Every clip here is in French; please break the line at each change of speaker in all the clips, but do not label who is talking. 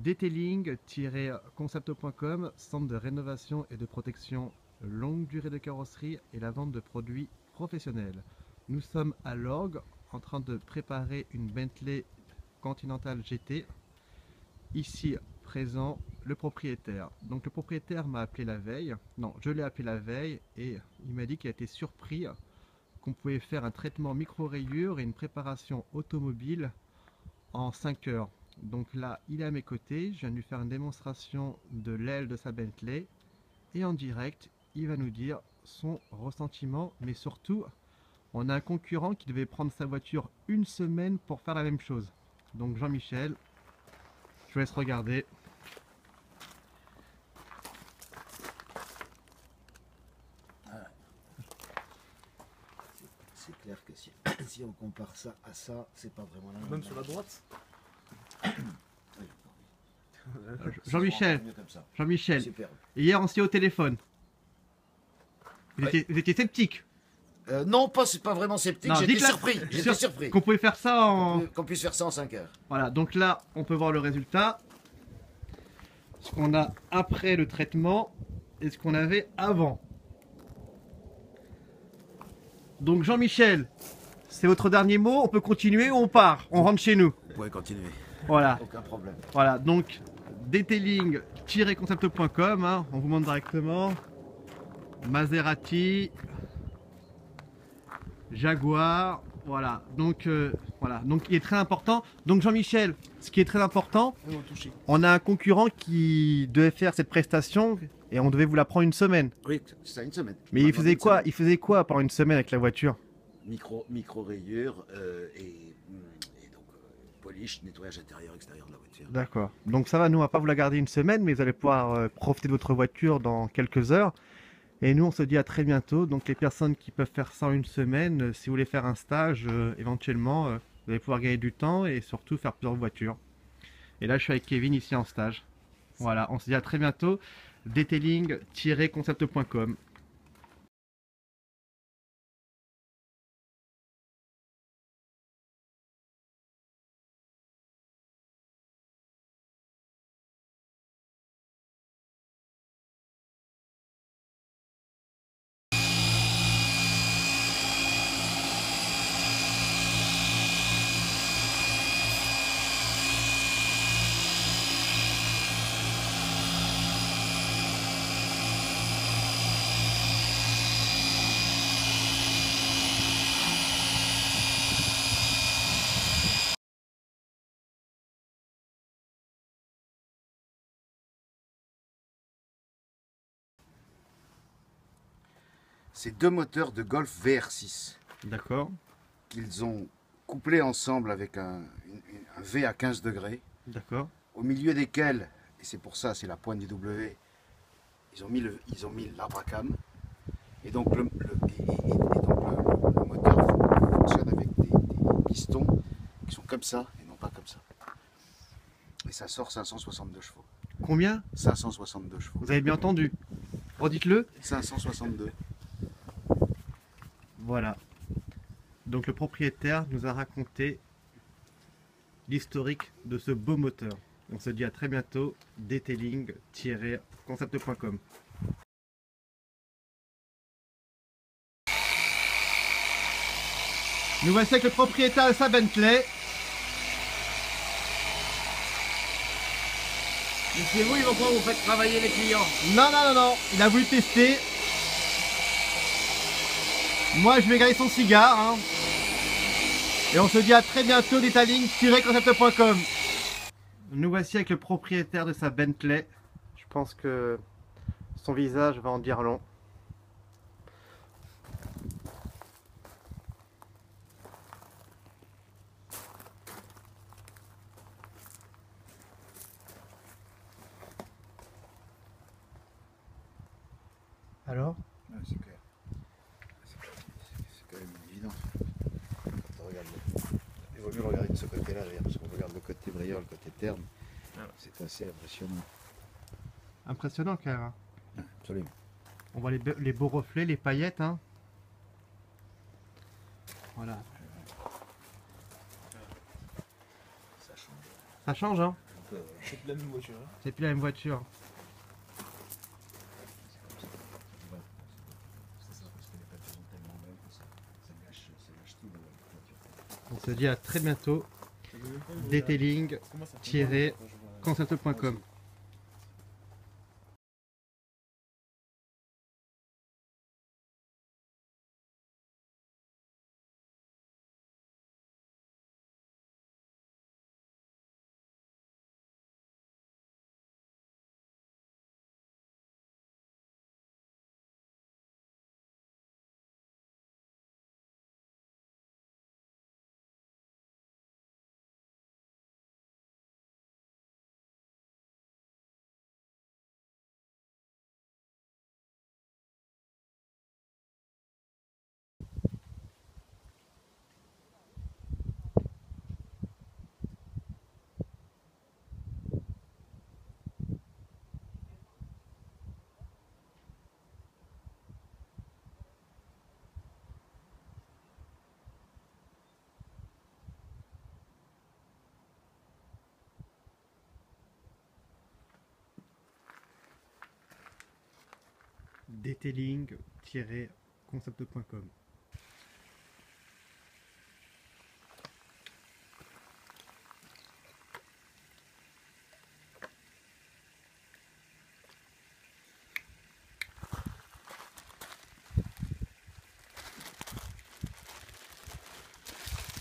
Detailing-concepto.com, centre de rénovation et de protection longue durée de carrosserie et la vente de produits professionnels. Nous sommes à l'orgue en train de préparer une Bentley Continental GT. Ici présent le propriétaire. Donc le propriétaire m'a appelé la veille, non je l'ai appelé la veille et il m'a dit qu'il a été surpris qu'on pouvait faire un traitement micro-rayures et une préparation automobile en 5 heures. Donc là, il est à mes côtés, je viens de lui faire une démonstration de l'aile de sa Bentley et en direct, il va nous dire son ressentiment, mais surtout, on a un concurrent qui devait prendre sa voiture une semaine pour faire la même chose. Donc Jean-Michel, je vous laisse regarder.
C'est clair que si on compare ça à ça, c'est pas vraiment la même.
Même sur la droite.
Jean-Michel, Jean-Michel,
Superbe.
hier on s'est au téléphone. Vous étiez sceptique.
Non, c'est pas vraiment sceptique,
Non,
j'étais
dites-la-
surpris. J'étais surpris.
Qu'on pouvait faire ça en...
Qu'on puisse faire ça en 5 heures.
Voilà, donc là, on peut voir le résultat. Ce qu'on a après le traitement et ce qu'on avait avant. Donc Jean-Michel, c'est votre dernier mot. On peut continuer ou on part? On rentre chez nous.
Vous pouvez continuer.
Voilà,
Aucun problème.
voilà. Donc detailing-concept.com, hein, on vous montre directement. Maserati, Jaguar, voilà. Donc donc il est très important. Donc Jean-Michel, ce qui est très important, on a un concurrent qui devait faire cette prestation et on devait vous la prendre une semaine.
Oui, c'est ça, une semaine.
Mais il faisait quoi? Il faisait quoi pendant une semaine avec la voiture?
Micro rayures et donc polish, nettoyage intérieur, extérieur de la voiture.
D'accord. Donc ça va, nous on va pas vous la garder une semaine, mais vous allez pouvoir profiter de votre voiture dans quelques heures. Et nous on se dit à très bientôt. Donc les personnes qui peuvent faire ça en une semaine, si vous voulez faire un stage, éventuellement, vous allez pouvoir gagner du temps et surtout faire plusieurs voitures. Et là je suis avec Kevin ici en stage. Voilà, on se dit à très bientôt. Detailing-concept.com.
C'est deux moteurs de Golf VR6
D'accord,
qu'ils ont couplés ensemble avec un V à 15 degrés,
d'accord,
au milieu desquels, et c'est pour ça, c'est la pointe du W, ils ont mis l'arbre à cam. Et donc le moteur fonctionne avec des pistons qui sont comme ça et non pas comme ça. Et ça sort 562 chevaux.
combien?
562 chevaux.
Vous avez bien entendu? Redites-le.
562.
Voilà. Donc le propriétaire nous a raconté l'historique de ce beau moteur. On se dit à très bientôt. Detailing-concept.com. Nous voici avec le propriétaire de sa Bentley.
Mais c'est vous, ils vont pas vous faire travailler les clients.
Non, non, non, non. Il a voulu tester. Moi, je vais garder son cigare. Hein. Et on se dit à très bientôt. Detailing-concept.com. Nous voici avec le propriétaire de sa Bentley. Je pense que son visage va en dire long. Alors?
Ouais, c'est clair. C'est quand même évident. Quand on regarde il vaut mieux le regarder de ce côté-là d'ailleurs, parce qu'on regarde le côté brillant, le côté terne. C'est assez impressionnant.
Impressionnant quand même. Hein.
Absolument.
On voit les beaux reflets, les paillettes. Hein. Voilà.
Ça change
Ça change, hein?
C'est plus la même voiture. Hein.
C'est plus la même voiture.
C'est ça, parce que les papiers sont tellement belles que ça gâche tout de la voiture.
On se dit à très bientôt.
Ça veut même pas me
Detailing
Comment ça fait
tiré
quand je vois-
concept.com. Detailing-concept.com.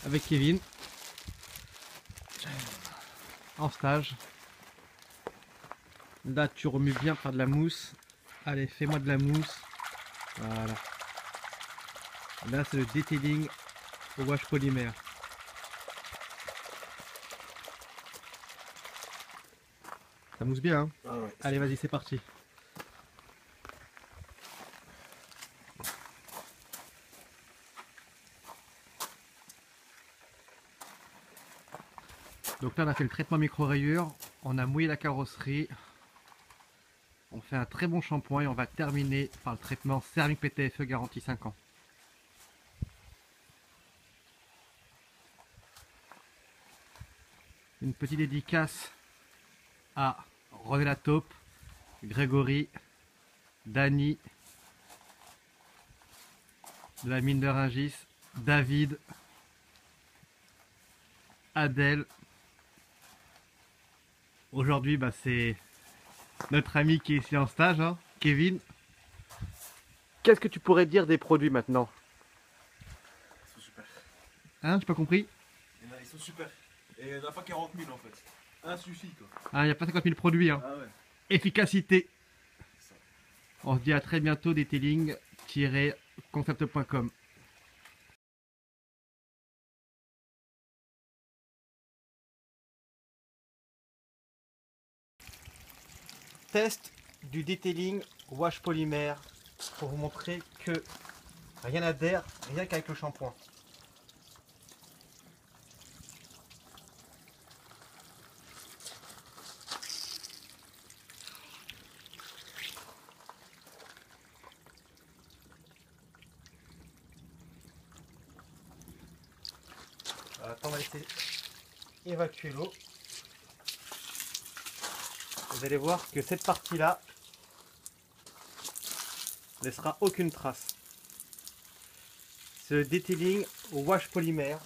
Avec Kevin en stage. Là tu remues bien par de la mousse. Allez, fais-moi de la mousse. Voilà. Là c'est le detailing au wash polymère. Ça mousse bien hein.
Ah ouais.
Allez vas-y, c'est parti. Donc là on a fait le traitement micro-rayures, on a mouillé la carrosserie, on fait un très bon shampoing et on va terminer par le traitement céramique PTFE garantie 5 ans. Une petite dédicace à René Lataupe, Grégory, Dany, de la mine de Rungis, David, Adèle. Aujourd'hui, bah, c'est notre ami qui est ici en stage, hein, Kevin. Qu'est-ce que tu pourrais dire des produits maintenant?
Ils sont super.
Hein, j'ai pas compris?
Ils sont super. Et il n'y en a pas 40 000 en fait. Un suffit quoi.
Ah, il n'y a pas 50 000 produits. Hein.
Ah ouais.
Efficacité.
C'est ça.
On se dit à très bientôt, detailing-concept.com. Test du detailing wash polymère pour vous montrer que rien n'adhère, rien qu'avec le shampoing. Voilà, on va laisser évacuer l'eau. Vous allez voir que cette partie-là ne laissera aucune trace. C'est le detailing au wash polymère,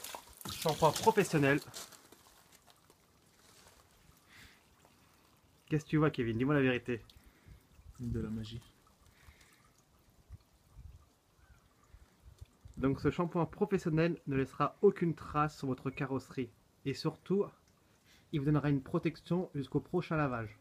shampoing professionnel. Qu'est-ce que tu vois, Kevin? Dis-moi la vérité.
De la magie.
Donc ce shampoing professionnel ne laissera aucune trace sur votre carrosserie. Et surtout, il vous donnera une protection jusqu'au prochain lavage.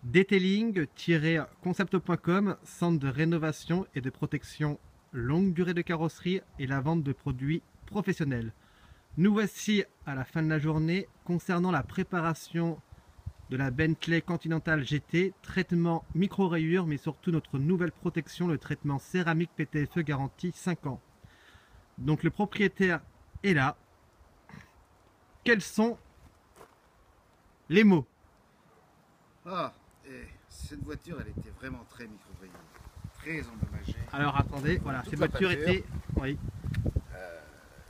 Detailing-concept.com, centre de rénovation et de protection longue durée de carrosserie et la vente de produits professionnels. Nous voici à la fin de la journée concernant la préparation de la Bentley Continental GT, traitement micro-rayures, mais surtout notre nouvelle protection, le traitement céramique PTFE garantie 5 ans. Donc le propriétaire est là. Quels sont les mots?
Cette voiture, elle était vraiment très micro-rayée, très endommagée.
Alors attendez, voilà, cette voiture était... Oui.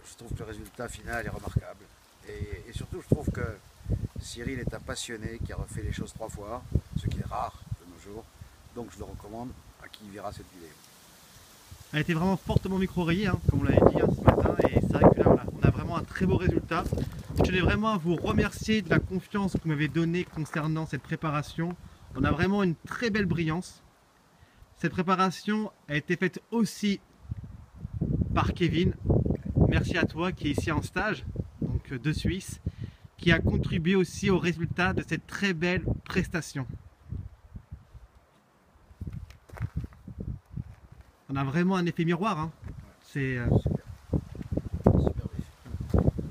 Je trouve que le résultat final est remarquable. Et surtout, je trouve que Cyril est un passionné qui a refait les choses 3 fois, ce qui est rare de nos jours. Donc je le recommande à qui verra cette vidéo.
Elle était vraiment fortement micro-rayée, hein, comme on l'avait dit ce matin. Et c'est vrai que là, voilà, on a vraiment un très beau résultat. Je tenais vraiment à vous remercier de la confiance que vous m'avez donnée concernant cette préparation. On a vraiment une très belle brillance. Cette préparation a été faite aussi par Kevin. Merci à toi qui est ici en stage, donc de Suisse, qui a contribué aussi au résultat de cette très belle prestation. On a vraiment un effet miroir. Hein. C'est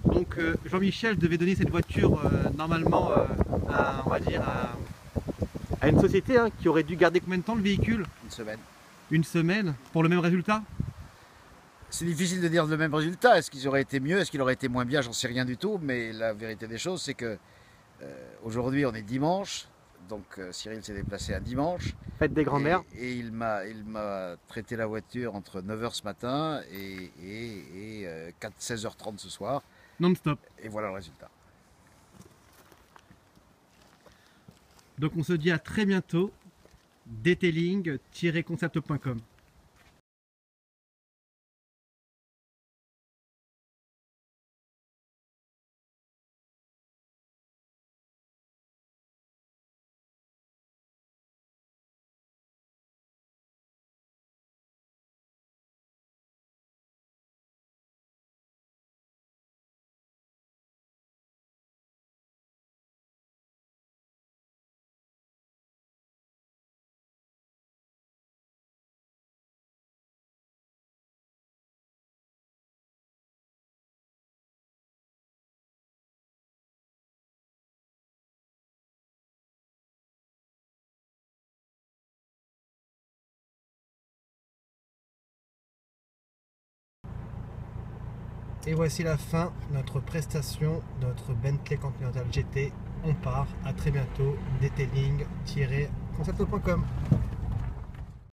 donc Jean-Michel devait donner cette voiture normalement à, on va dire à une société qui aurait dû garder combien de temps le véhicule?
Une semaine.
Une semaine pour le même résultat?
C'est difficile de dire le même résultat. Est-ce qu'il aurait été mieux? Est-ce qu'il aurait été moins bien? J'en sais rien du tout. Mais la vérité des choses, c'est que aujourd'hui, on est dimanche. Donc Cyril s'est déplacé un dimanche.
Fête des grands-mères.
Et il m'a traité la voiture entre 9 h ce matin et 16 h 30 ce soir.
Non-stop.
Et voilà le résultat.
Donc on se dit à très bientôt. Detailing-concept.com Et voici la fin de notre prestation de notre Bentley Continental GT. On part, à très bientôt, detailing-concept.com.